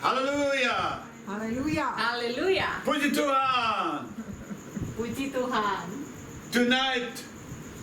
Haleluya. Haleluya. Haleluya. Puji Tuhan. Puji Tuhan. Tonight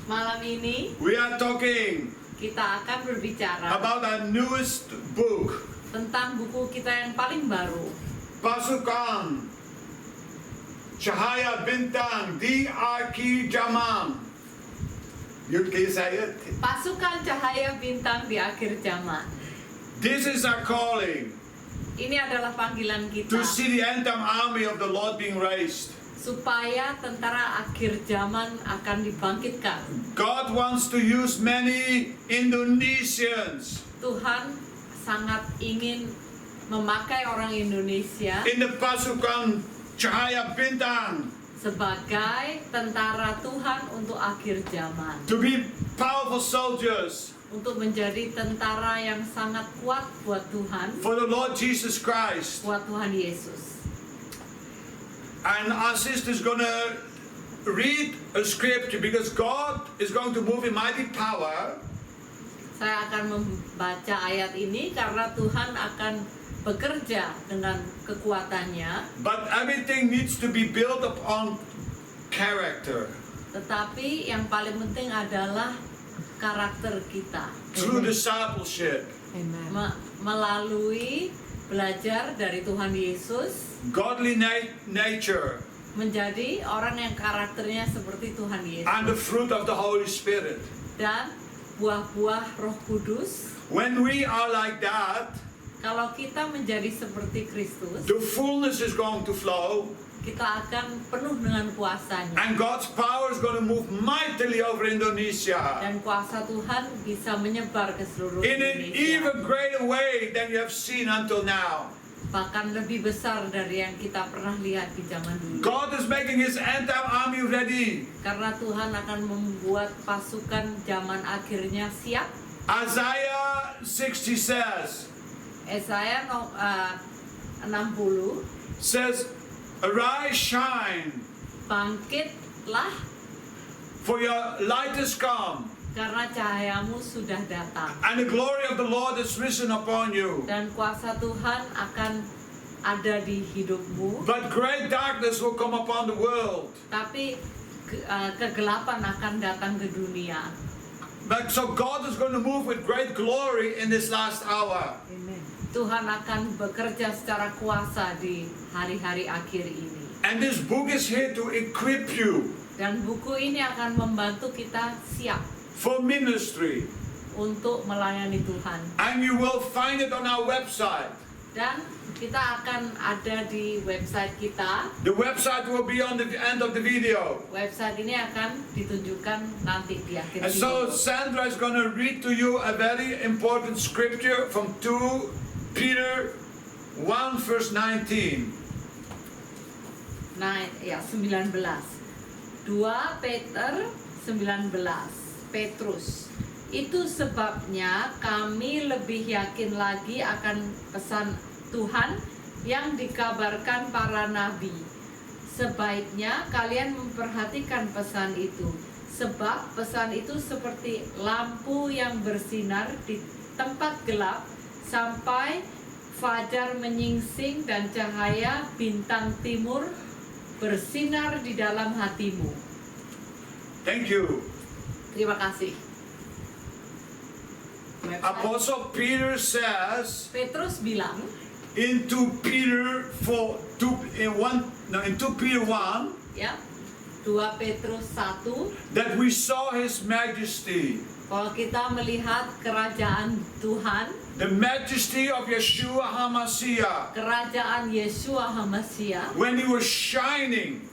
Malam ini we are talking kita akan berbicara about our newest book, tentang buku kita yang paling baru, Pasukan Cahaya Bintang di Akhir Zaman. You can say it. Pasukan Cahaya Bintang di Akhir Zaman. This is our calling Ini adalah panggilan kita to see the end-time army of the Lord being raised. supaya tentara akhir zaman akan dibangkitkan. God wants to use many Indonesians Tuhan sangat ingin memakai orang Indonesia in the Pasukan Cahaya Bintang sebagai tentara Tuhan untuk akhir zaman, to be powerful soldiers untuk menjadi tentara yang sangat kuat buat Tuhan, for the Lord Jesus Christ. buat Tuhan Yesus. And our sister is going to read a scripture because God is going to move in mighty power. Saya akan membaca ayat ini karena Tuhan akan bekerja dengan kekuatannya, But everything needs to be built upon character tetapi yang paling penting adalah karakter kita through discipleship, Amen. melalui belajar dari Tuhan Yesus, godly nature, menjadi orang yang karakternya seperti Tuhan Yesus, and the fruit of the Holy Spirit. dan buah-buah Roh Kudus. When we are like that, Kalau kita menjadi seperti Kristus, the fullness is going to flow, kita akan penuh dengan kuasanya, and God's power is going to move mightily over Indonesia dan kuasa Tuhan bisa menyebar ke seluruh in an Indonesia, even greater way than you have seen until now. bahkan lebih besar dari yang kita pernah lihat di zaman dulu. God is making His end-time army ready. Karena Tuhan akan membuat pasukan zaman akhirnya siap. Isaiah 60 says, Yesaya 60, says, arise, shine, bangkitlah for your light is come, karena cahayamu sudah datang, and the glory of the Lord is risen upon you. dan kuasa Tuhan akan ada di hidupmu. But great darkness will come upon the world. Tapi kegelapan akan datang ke dunia. But so God is going to move with great glory in this last hour. Amen. Tuhan akan bekerja secara kuasa di hari-hari akhir ini. And this book is here to equip you Dan buku ini akan membantu kita siap for ministry. untuk melayani Tuhan. And you will find it on our website. Dan kita akan ada di website kita. The website will be on the end of the video. Website ini akan ditunjukkan nanti di akhir And so video. Sandra is going to read to you a very important scripture from 2 Peter 1 verse 19. Nah, ya 19. 2 Peter 19. Petrus. Itu sebabnya kami lebih yakin lagi akan pesan Tuhan yang dikabarkan para nabi. Sebaiknya kalian memperhatikan pesan itu, sebab pesan itu seperti lampu yang bersinar di tempat gelap sampai fajar menyingsing dan cahaya bintang timur bersinar di dalam hatimu. Thank you. Terima kasih. Apostle Peter says Petrus bilang in 2 Peter 1 ya, 2 Petrus 1, that we saw His majesty, kalau kita melihat kerajaan Tuhan, the majesty of Yeshua HaMashiach, kerajaan Yeshua HaMashiach, when He was shining,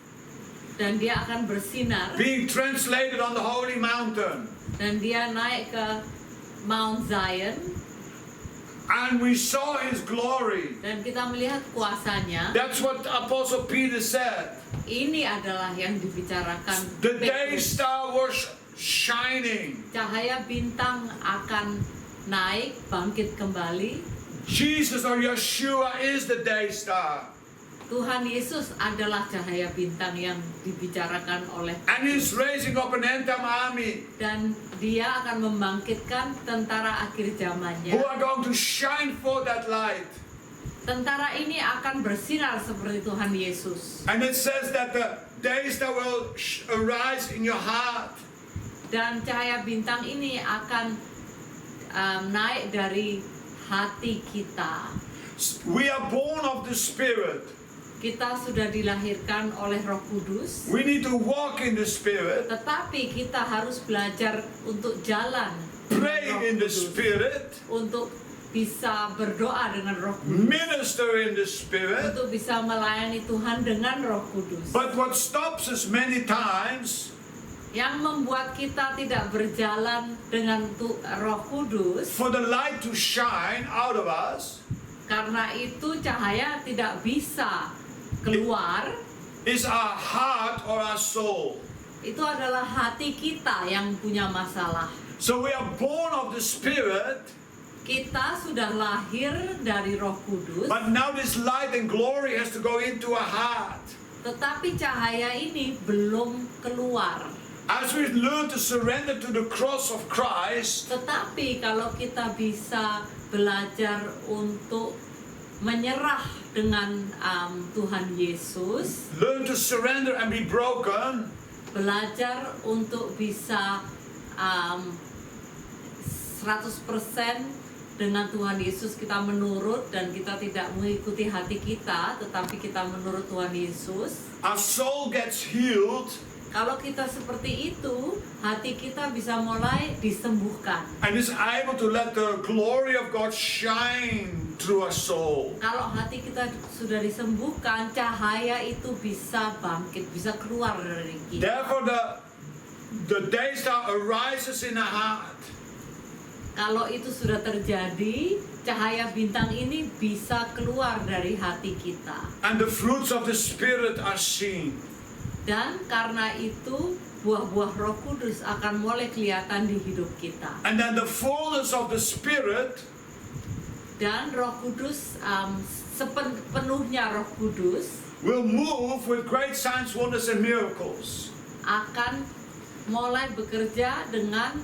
dan dia akan bersinar, being translated on the holy mountain. dan dia naik ke Mount Zion, And we saw His glory. dan kita melihat kuasanya. That's what Apostle Peter said. Ini adalah yang dibicarakan The day Petrus. star was shining. Cahaya bintang akan naik, bangkit kembali. Jesus or Yeshua is the day star. Tuhan Yesus adalah cahaya bintang yang dibicarakan oleh And He's raising up an end-time army dan dia akan membangkitkan tentara akhir zamannya who are going to shine for that light. Tentara ini akan bersinar seperti Tuhan Yesus. And it says that the days that will arise in your heart. Dan cahaya bintang ini akan naik dari hati kita. We are born of the Spirit. Kita sudah dilahirkan oleh Roh Kudus. We need to walk in the Spirit, Tetapi kita harus belajar untuk jalan dengan pray Roh in the Kudus, Spirit, untuk bisa berdoa dengan Roh Kudus, minister in the Spirit. untuk bisa melayani Tuhan dengan Roh Kudus. But what stops us many times, Yang membuat kita tidak berjalan dengan Roh Kudus, for the light to shine out of us, karena itu cahaya tidak bisa keluar, is our heart or our soul. itu adalah hati kita yang punya masalah. So we are born of the Spirit, Kita sudah lahir dari Roh Kudus, but now this light and glory has to go into our heart. tetapi cahaya ini belum keluar. As we learn to surrender to the cross of Christ, Tetapi kalau kita bisa belajar untuk menyerah dengan Tuhan Yesus, learn to surrender and be broken, belajar untuk bisa 100% dengan Tuhan Yesus kita menurut, dan kita tidak mengikuti hati kita, tetapi kita menurut Tuhan Yesus. our soul gets healed, Kalau kita seperti itu, hati kita bisa mulai disembuhkan. and is able to let the glory of God shine through our soul. Kalau hati kita sudah disembuhkan, cahaya itu bisa bangkit, bisa keluar dari kita. Therefore, the day star arises in our heart. Kalau itu sudah terjadi, cahaya bintang ini bisa keluar dari hati kita. And the fruits of the Spirit are seen. Dan karena itu, buah-buah Roh Kudus akan mulai kelihatan di hidup kita. And then the fullness of the Spirit Dan Roh Kudus, sepenuhnya Roh Kudus will move with great signs, wonders, and miracles. akan mulai bekerja dengan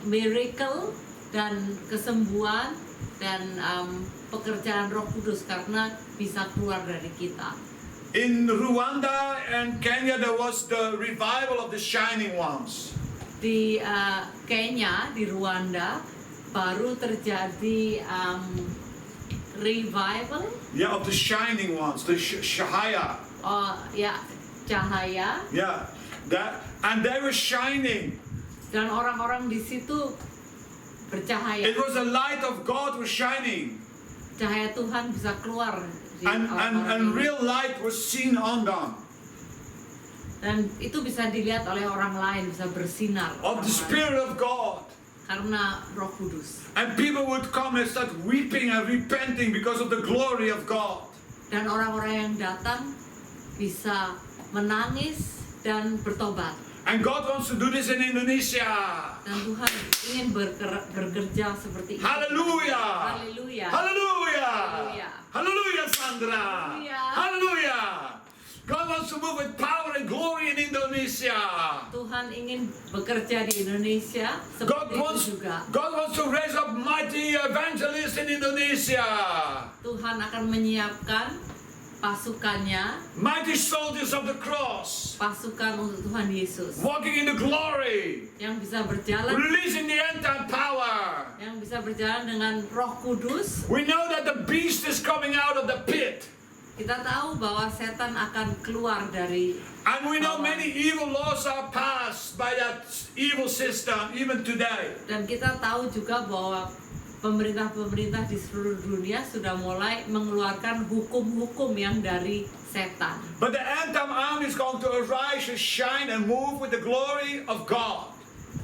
miracle dan kesembuhan dan pekerjaan Roh Kudus, karena bisa keluar dari kita. In Rwanda and Kenya, there was the revival of the Shining Ones. Di Kenya, di Rwanda, baru terjadi revival, Yeah, of the Shining Ones, the Shahaya. ya, cahaya, Yeah, and they were shining. dan orang-orang di situ bercahaya. It was the light of God was shining, Cahaya Tuhan bisa keluar di and orang-orang ini. real light was seen on them. Dan itu bisa dilihat oleh orang lain, bisa bersinar Of orang the lain. Spirit of God. Karena Roh Kudus. And people would come and start weeping and repenting because of the glory of God. Dan orang-orang yang datang bisa menangis dan bertobat. And God wants to do this in Indonesia. Dan Tuhan ingin bekerja seperti itu. Hallelujah! Haleluya. Hallelujah! Hallelujah. Hallelujah, Sandra! Hallelujah. Hallelujah! God wants to move with power and glory in Indonesia. Tuhan ingin bekerja di Indonesia seperti itu juga. God wants to raise up mighty evangelists in Indonesia. Tuhan akan menyiapkan pasukannya, Mighty soldiers of the cross. pasukan untuk Tuhan Yesus, Walking in the glory. yang bisa berjalan, Releasing the end-time power. yang bisa berjalan dengan Roh Kudus. We know that the beast is coming out of the pit. Kita tahu bahwa setan akan keluar dari, And we know many evil laws are passed by that evil system even today. dan kita tahu juga bahwa pemerintah-pemerintah di seluruh dunia sudah mulai mengeluarkan hukum-hukum yang dari setan. But the end-time army is going to arise and shine and move with the glory of God.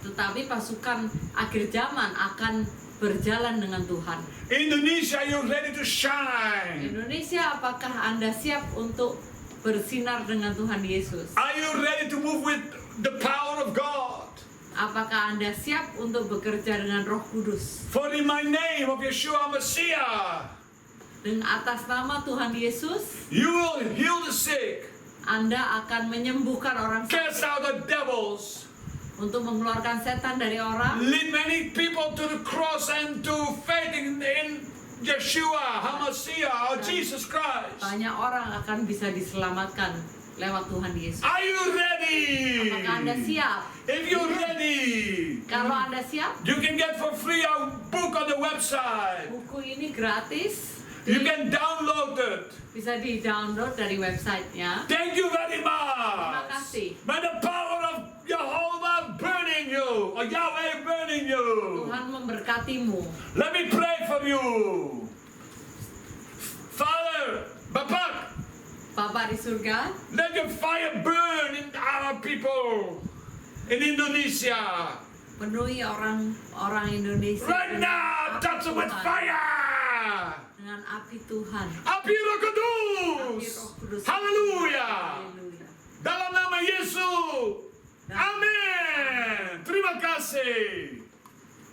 Tetapi pasukan akhir zaman akan berjalan dengan Tuhan. Indonesia, you're ready to shine. Indonesia, apakah Anda siap untuk bersinar dengan Tuhan Yesus? Are you ready to move with the power of God? Apakah Anda siap untuk bekerja dengan Roh Kudus? For in my name of Yeshua Messiah, Dengan atas nama Tuhan Yesus, you will heal the sick, Anda akan menyembuhkan orang sakit, cast out the devils, untuk mengeluarkan setan dari orang, lead many people to the cross and to faith in Yeshua, HaMashiach, or Jesus Christ. Banyak orang akan bisa diselamatkan lewat Tuhan Yesus. Are you ready? Apakah Anda siap? If you're ready, Kalau Anda siap, you can get for free our book on the website. buku ini gratis. You can download it. Bisa di-download dari websitenya. Thank you very Terima much. kasih. May the power of Jehovah burning you, or Yahweh burning you. Tuhan memberkatimu. Let me pray for you. Father, Bapak, Bapa di surga, let your fire burn in our people in Indonesia. penuhi orang Indonesia Right now, touch them with fire. dengan api Tuhan. Api Roh Api Kudus. Roh Kudus. Haleluya. Haleluya. Dalam nama Yesus. Amin. Terima kasih.